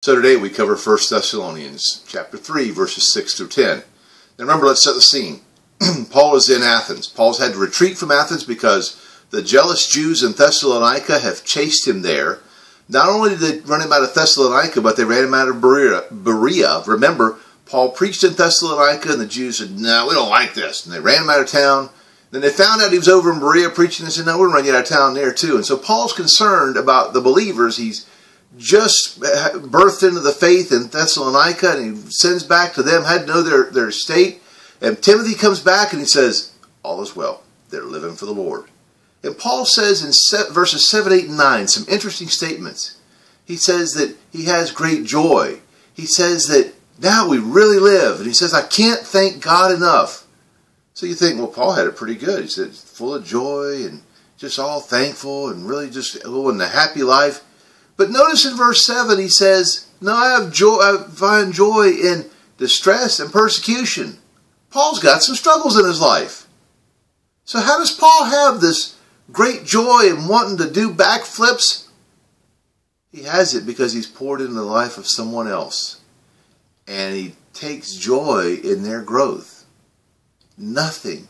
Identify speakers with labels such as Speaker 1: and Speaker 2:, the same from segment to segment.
Speaker 1: So today we cover 1 Thessalonians chapter 3, verses 6 through 10. Now remember, let's set the scene. Paul is in Athens. Paul's had to retreat from Athens because the jealous Jews in Thessalonica have chased him there. Not only did they run him out of Thessalonica, but they ran him out of Berea. Remember, Paul preached in Thessalonica, and the Jews said, no, we don't like this. And they ran him out of town. Then they found out he was over in Berea preaching, and said, no, we're going to run you out of town there too. And so Paul's concerned about the believers. He's just birthed into the faith in Thessalonica, and he sends back to them, had to know their state. And Timothy comes back and he says, all is well. They're living for the Lord. And Paul says in verses 7, 8, and 9 some interesting statements. He says that he has great joy. He says that now we really live. And he says, I can't thank God enough. So you think, well, Paul had it pretty good. He said, full of joy and just all thankful and really just living a happy life. But notice in verse 7 he says, no, I find joy in distress and persecution. Paul's got some struggles in his life. So how does Paul have this great joy and wanting to do backflips? He has it because he's poured into the life of someone else. And he takes joy in their growth. Nothing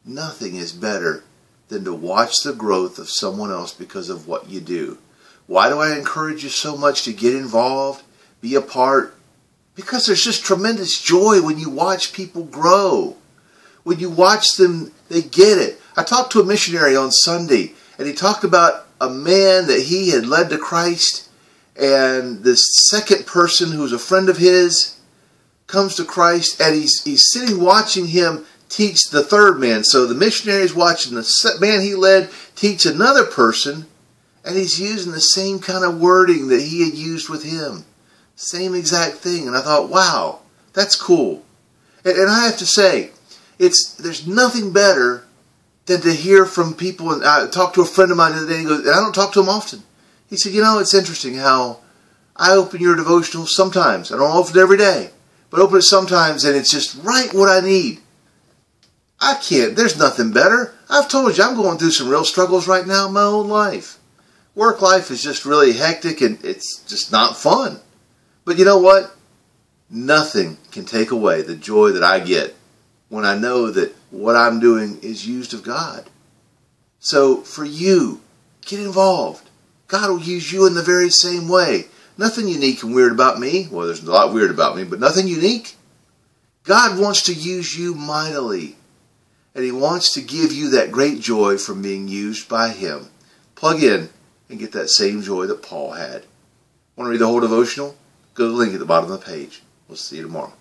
Speaker 1: is better than to watch the growth of someone else because of what you do. Why do I encourage you so much to get involved, be a part? Because there's just tremendous joy when you watch people grow. When you watch them, they get it. I talked to a missionary on Sunday, and he talked about a man that he had led to Christ, and this second person who's a friend of his comes to Christ, and he's sitting watching him teach the third man. So the missionary is watching the man he led teach another person, and he's using the same kind of wording that he had used with him. Same exact thing. And I thought, wow, that's cool. And I have to say, there's nothing better than to hear from people. And I talked to a friend of mine the other day, and I don't talk to him often. He said, you know, it's interesting how I open your devotional sometimes. I don't open it every day, but open it sometimes, and it's just right what I need. There's nothing better. I've told you, I'm going through some real struggles right now in my own life. Work life is just really hectic, and it's just not fun. But you know what? Nothing can take away the joy that I get when I know that what I'm doing is used of God. So for you, get involved. God will use you in the very same way. Nothing unique and weird about me. Well, there's a lot weird about me, but nothing unique. God wants to use you mightily. And He wants to give you that great joy from being used by Him. Plug in and get that same joy that Paul had. Want to read the whole devotional? Go to the link at the bottom of the page. We'll see you tomorrow.